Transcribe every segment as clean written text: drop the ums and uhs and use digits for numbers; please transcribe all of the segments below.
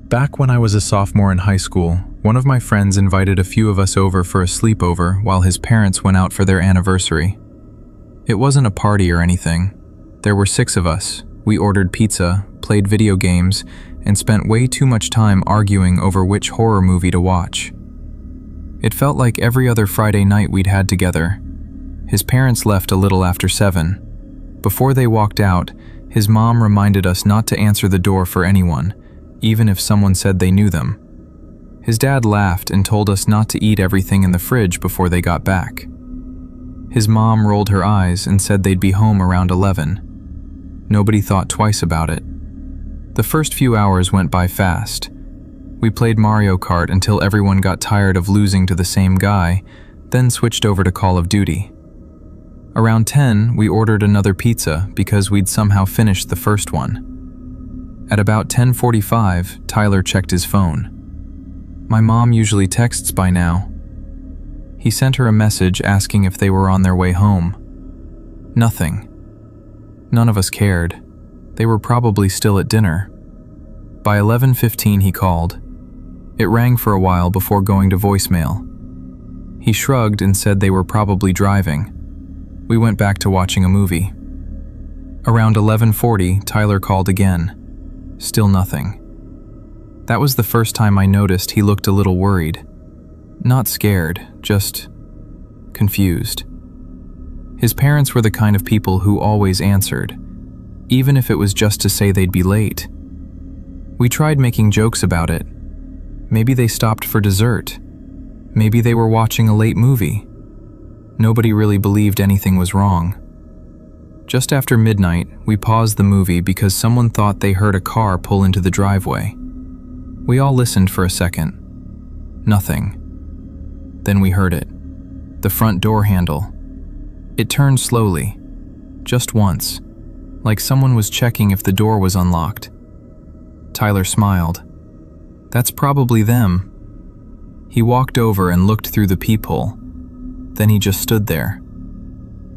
Back when I was a sophomore in high school, one of my friends invited a few of us over for a sleepover while his parents went out for their anniversary. It wasn't a party or anything. There were 6 of us. We ordered pizza, played video games, and spent way too much time arguing over which horror movie to watch. It felt like every other Friday night we'd had together. His parents left a little after 7. Before they walked out, his mom reminded us not to answer the door for anyone, even if someone said they knew them. His dad laughed and told us not to eat everything in the fridge before they got back. His mom rolled her eyes and said they'd be home around 11. Nobody thought twice about it. The first few hours went by fast. We played Mario Kart until everyone got tired of losing to the same guy, then switched over to Call of Duty. Around 10, we ordered another pizza because we'd somehow finished the first one. At about 10:45, Tyler checked his phone. My mom usually texts by now. He sent her a message asking if they were on their way home. Nothing. None of us cared. They were probably still at dinner. By 11:15 he called. It rang for a while before going to voicemail. He shrugged and said they were probably driving. We went back to watching a movie. Around 11:40, Tyler called again. Still nothing. That was the first time I noticed he looked a little worried. Not scared, just confused. His parents were the kind of people who always answered, even if it was just to say they'd be late. We tried making jokes about it. Maybe they stopped for dessert. Maybe they were watching a late movie. Nobody really believed anything was wrong. Just after midnight, we paused the movie because someone thought they heard a car pull into the driveway. We all listened for a second. Nothing. Then we heard it. The front door handle. It turned slowly. Just once. Like someone was checking if the door was unlocked. Tyler smiled. That's probably them. He walked over and looked through the peephole. Then he just stood there.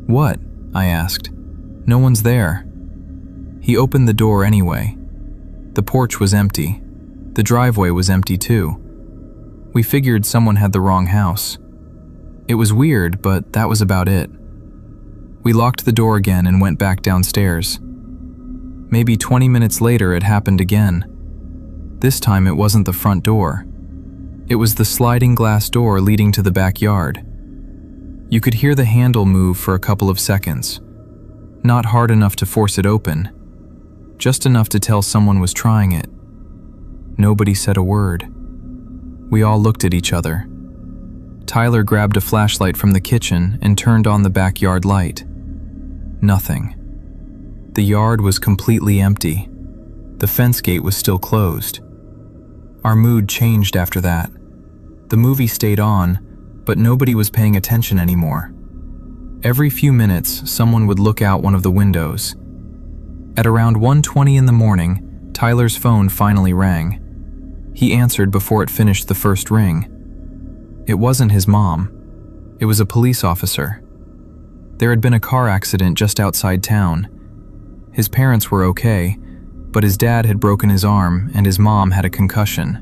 What? I asked. No one's there. He opened the door anyway. The porch was empty. The driveway was empty too. We figured someone had the wrong house. It was weird, but that was about it. We locked the door again and went back downstairs. Maybe 20 minutes later it happened again. This time it wasn't the front door. It was the sliding glass door leading to the backyard. You could hear the handle move for a couple of seconds. Not hard enough to force it open, just enough to tell someone was trying it. Nobody said a word. We all looked at each other. Tyler grabbed a flashlight from the kitchen and turned on the backyard light. Nothing. The yard was completely empty. The fence gate was still closed. Our mood changed after that. The movie stayed on, but nobody was paying attention anymore. Every few minutes, someone would look out one of the windows. At around 1:20 in the morning, Tyler's phone finally rang. He answered before it finished the first ring. It wasn't his mom. It was a police officer. There had been a car accident just outside town. His parents were okay, but his dad had broken his arm and his mom had a concussion.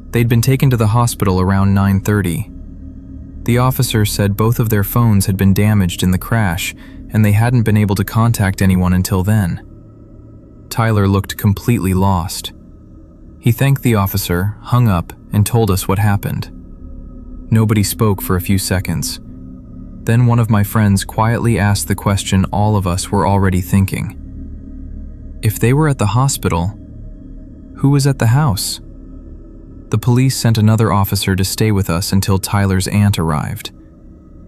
They'd been taken to the hospital around 9:30. The officer said both of their phones had been damaged in the crash and they hadn't been able to contact anyone until then. Tyler looked completely lost. He thanked the officer, hung up, and told us what happened. Nobody spoke for a few seconds. Then one of my friends quietly asked the question all of us were already thinking. If they were at the hospital, who was at the house? The police sent another officer to stay with us until Tyler's aunt arrived.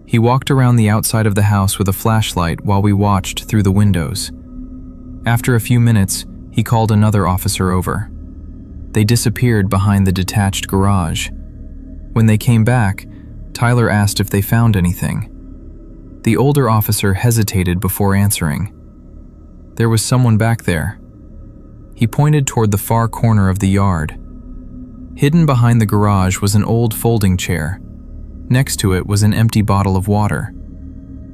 He walked around the outside of the house with a flashlight while we watched through the windows. After a few minutes, he called another officer over. They disappeared behind the detached garage. When they came back, Tyler asked if they found anything. The older officer hesitated before answering. There was someone back there. He pointed toward the far corner of the yard. Hidden behind the garage was an old folding chair. Next to it was an empty bottle of water,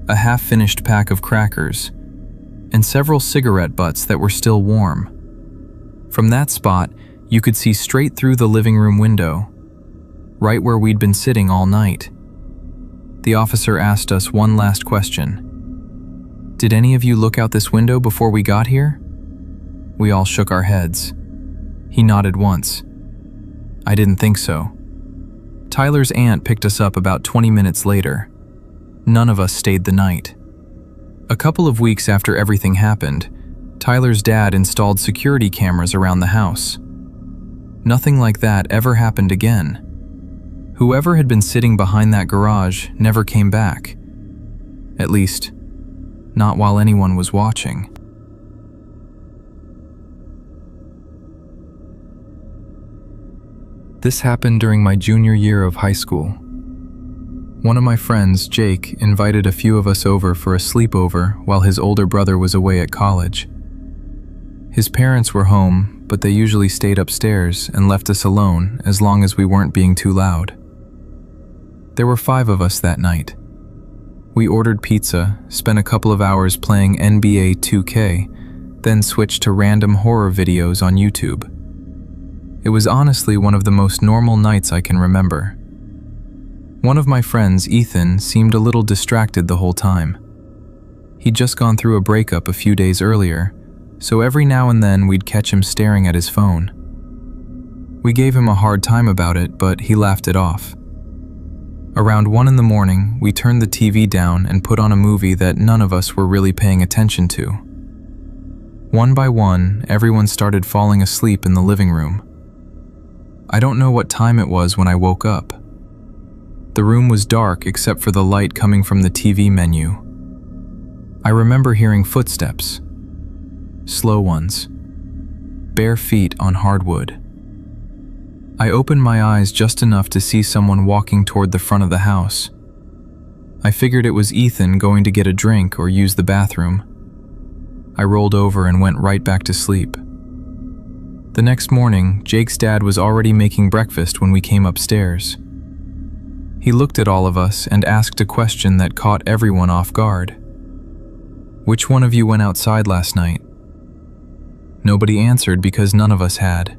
a half-finished pack of crackers, and several cigarette butts that were still warm. From that spot, You could see straight through the living room window, right where we'd been sitting all night. The officer asked us one last question. "Did any of you look out this window before we got here?" We all shook our heads. He nodded once. I didn't think so. Tyler's aunt picked us up about 20 minutes later. None of us stayed the night. A couple of weeks after everything happened, Tyler's dad installed security cameras around the house. Nothing like that ever happened again. Whoever had been sitting behind that garage never came back. At least, not while anyone was watching. This happened during my junior year of high school. One of my friends, Jake, invited a few of us over for a sleepover while his older brother was away at college. His parents were home, but they usually stayed upstairs and left us alone as long as we weren't being too loud. There were 5 of us that night. We ordered pizza, spent a couple of hours playing NBA 2K, then switched to random horror videos on YouTube. It was honestly one of the most normal nights I can remember. One of my friends, Ethan, seemed a little distracted the whole time. He'd just gone through a breakup a few days earlier, so every now and then we'd catch him staring at his phone. We gave him a hard time about it, but he laughed it off. Around 1 in the morning, we turned the TV down and put on a movie that none of us were really paying attention to. One by one, everyone started falling asleep in the living room. I don't know what time it was when I woke up. The room was dark except for the light coming from the TV menu. I remember hearing footsteps. Slow ones. Bare feet on hardwood. I opened my eyes just enough to see someone walking toward the front of the house. I figured it was Ethan going to get a drink or use the bathroom. I rolled over and went right back to sleep. The next morning, Jake's dad was already making breakfast when we came upstairs. He looked at all of us and asked a question that caught everyone off guard. "Which one of you went outside last night?" Nobody answered because none of us had.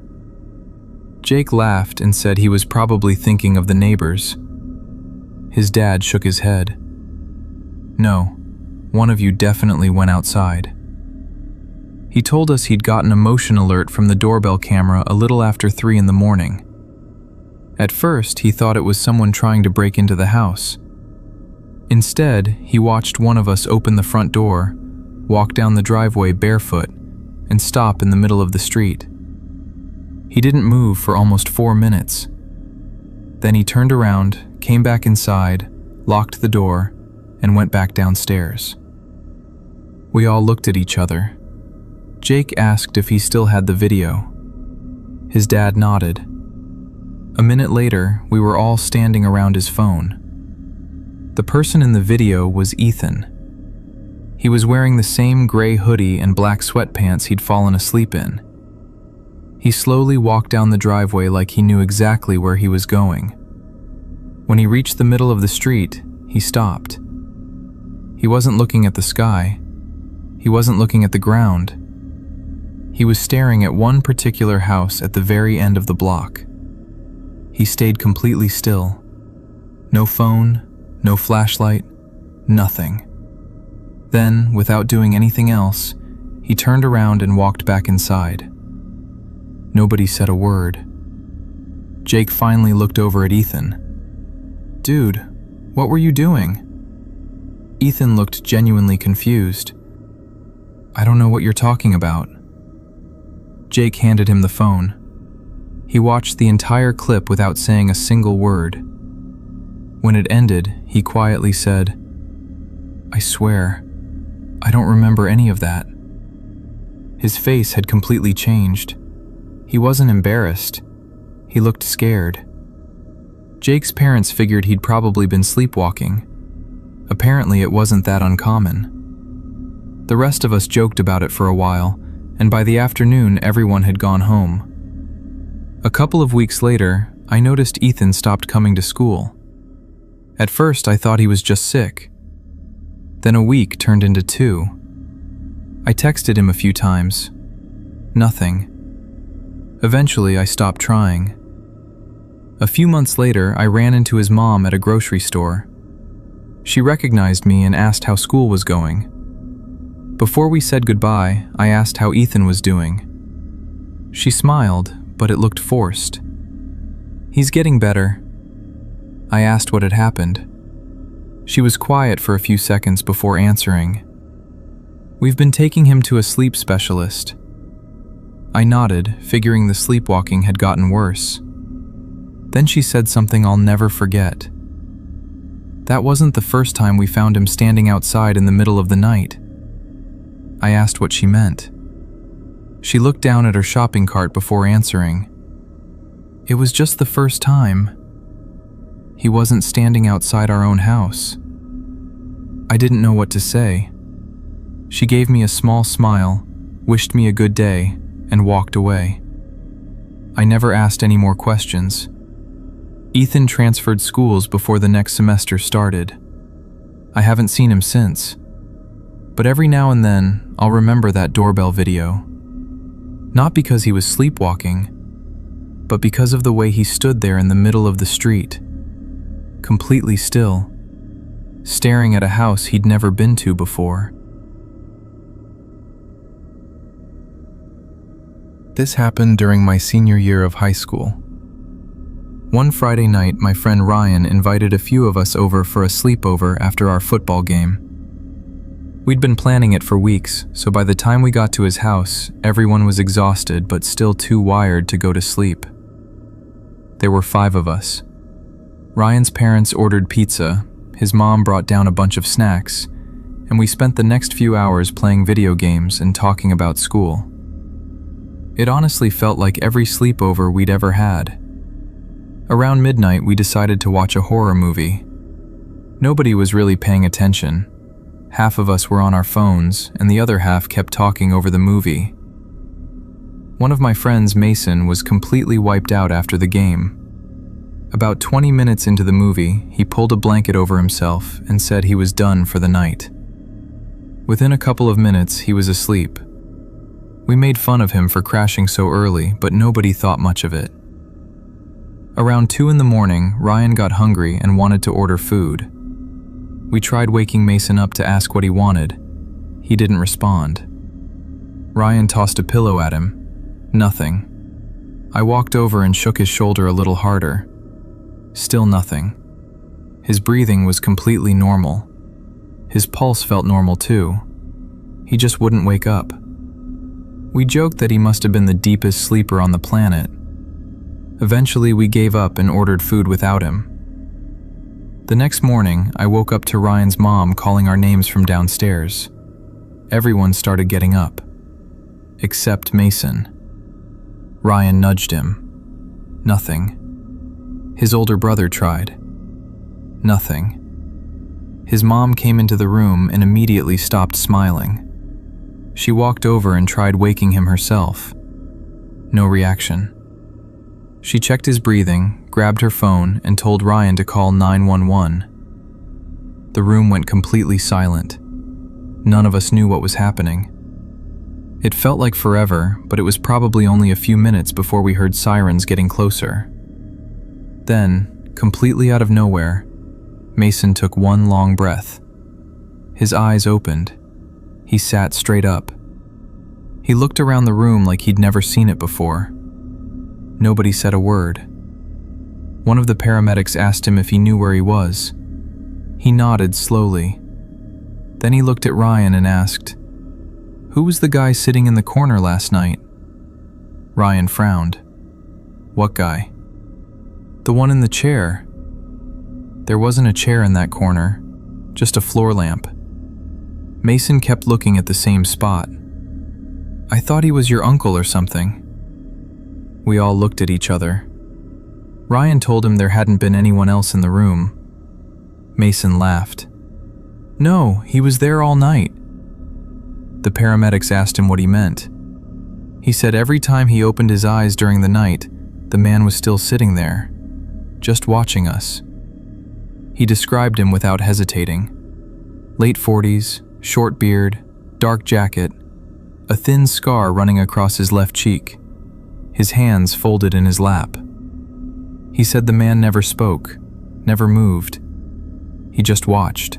Jake laughed and said he was probably thinking of the neighbors. His dad shook his head. "No, one of you definitely went outside." He told us he'd gotten a motion alert from the doorbell camera a little after 3 in the morning. At first, he thought it was someone trying to break into the house. Instead, he watched one of us open the front door, walk down the driveway barefoot, and stop in the middle of the street. He didn't move for almost 4 minutes. Then he turned around, came back inside, locked the door, and went back downstairs. We all looked at each other. Jake asked if he still had the video. His dad nodded. A minute later, we were all standing around his phone. The person in the video was Ethan. He was wearing the same gray hoodie and black sweatpants he'd fallen asleep in. He slowly walked down the driveway like he knew exactly where he was going. When he reached the middle of the street, he stopped. He wasn't looking at the sky. He wasn't looking at the ground. He was staring at one particular house at the very end of the block. He stayed completely still. No phone, no flashlight, nothing. Then, without doing anything else, he turned around and walked back inside. Nobody said a word. Jake finally looked over at Ethan. "Dude, what were you doing?" Ethan looked genuinely confused. "I don't know what you're talking about." Jake handed him the phone. He watched the entire clip without saying a single word. When it ended, he quietly said, "I swear, I don't remember any of that." His face had completely changed. He wasn't embarrassed. He looked scared. Jake's parents figured he'd probably been sleepwalking. Apparently, it wasn't that uncommon. The rest of us joked about it for a while, and by the afternoon, everyone had gone home. A couple of weeks later, I noticed Ethan stopped coming to school. At first, I thought he was just sick. Then a week turned into 2. I texted him a few times. Nothing. Eventually, I stopped trying. A few months later, I ran into his mom at a grocery store. She recognized me and asked how school was going. Before we said goodbye, I asked how Ethan was doing. She smiled, but it looked forced. "He's getting better." I asked what had happened. She was quiet for a few seconds before answering. "We've been taking him to a sleep specialist." I nodded, figuring the sleepwalking had gotten worse. Then she said something I'll never forget. That wasn't the first time we found him standing outside in the middle of the night. I asked what she meant. She looked down at her shopping cart before answering. It was just the first time. He wasn't standing outside our own house. I didn't know what to say. She gave me a small smile, wished me a good day, and walked away. I never asked any more questions. Ethan transferred schools before the next semester started. I haven't seen him since. But every now and then, I'll remember that doorbell video. Not because he was sleepwalking, but because of the way he stood there in the middle of the street, completely still, staring at a house he'd never been to before. This happened during my senior year of high school. One Friday night, my friend Ryan invited a few of us over for a sleepover after our football game. We'd been planning it for weeks, so by the time we got to his house, everyone was exhausted but still too wired to go to sleep. There were 5 of us. Ryan's parents ordered pizza, his mom brought down a bunch of snacks, and we spent the next few hours playing video games and talking about school. It honestly felt like every sleepover we'd ever had. Around midnight, we decided to watch a horror movie. Nobody was really paying attention. Half of us were on our phones, and the other half kept talking over the movie. One of my friends, Mason, was completely wiped out after the game. About 20 minutes into the movie, he pulled a blanket over himself and said he was done for the night. Within a couple of minutes, he was asleep. We made fun of him for crashing so early, but nobody thought much of it. Around 2 in the morning, Ryan got hungry and wanted to order food. We tried waking Mason up to ask what he wanted. He didn't respond. Ryan tossed a pillow at him. Nothing. I walked over and shook his shoulder a little harder. Still nothing. His breathing was completely normal. His pulse felt normal too. He just wouldn't wake up. We joked that he must have been the deepest sleeper on the planet. Eventually, we gave up and ordered food without him. The next morning, I woke up to Ryan's mom calling our names from downstairs. Everyone started getting up, except Mason. Ryan nudged him. Nothing. His older brother tried. Nothing. His mom came into the room and immediately stopped smiling. She walked over and tried waking him herself. No reaction. She checked his breathing, grabbed her phone, and told Ryan to call 911. The room went completely silent. None of us knew what was happening. It felt like forever, but it was probably only a few minutes before we heard sirens getting closer. Then, completely out of nowhere, Mason took one long breath. His eyes opened. He sat straight up. He looked around the room like he'd never seen it before. Nobody said a word. One of the paramedics asked him if he knew where he was. He nodded slowly. Then he looked at Ryan and asked, "Who was the guy sitting in the corner last night?" Ryan frowned. "What guy?" "The one in the chair." There wasn't a chair in that corner, just a floor lamp. Mason kept looking at the same spot. "I thought he was your uncle or something." We all looked at each other. Ryan told him there hadn't been anyone else in the room. Mason laughed. "No, he was there all night." The paramedics asked him what he meant. He said every time he opened his eyes during the night, the man was still sitting there, just watching us. He described him without hesitating. Late 40s, short beard, dark jacket, a thin scar running across his left cheek. his hands folded in his lap. He said the man never spoke, never moved. He just watched.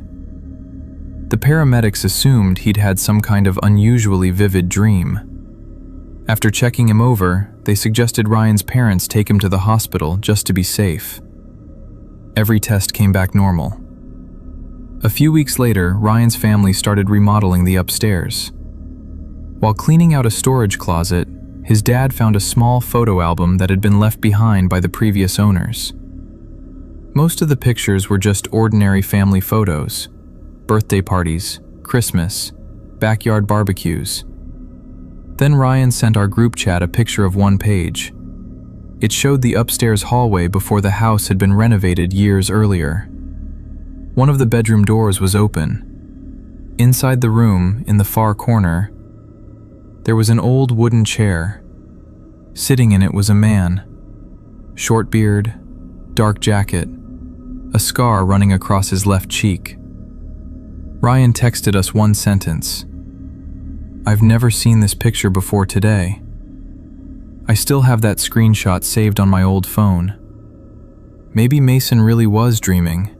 The paramedics assumed he'd had some kind of unusually vivid dream. After checking him over, they suggested Ryan's parents take him to the hospital just to be safe. Every test came back normal. A few weeks later, Ryan's family started remodeling the upstairs. While cleaning out a storage closet, his dad found a small photo album that had been left behind by the previous owners. Most of the pictures were just ordinary family photos: birthday parties, Christmas, backyard barbecues. Then Ryan sent our group chat a picture of one page. It showed the upstairs hallway before the house had been renovated years earlier. One of the bedroom doors was open. Inside the room, in the far corner, there was an old wooden chair. Sitting in it was a man. Short beard, dark jacket, a scar running across his left cheek. Ryan texted us one sentence: "I've never seen this picture before today." I still have that screenshot saved on my old phone. Maybe Mason really was dreaming.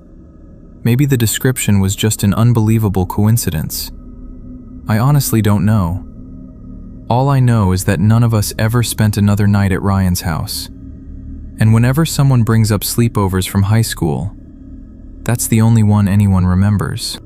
Maybe the description was just an unbelievable coincidence. I honestly don't know. All I know is that none of us ever spent another night at Ryan's house. And whenever someone brings up sleepovers from high school, that's the only one anyone remembers.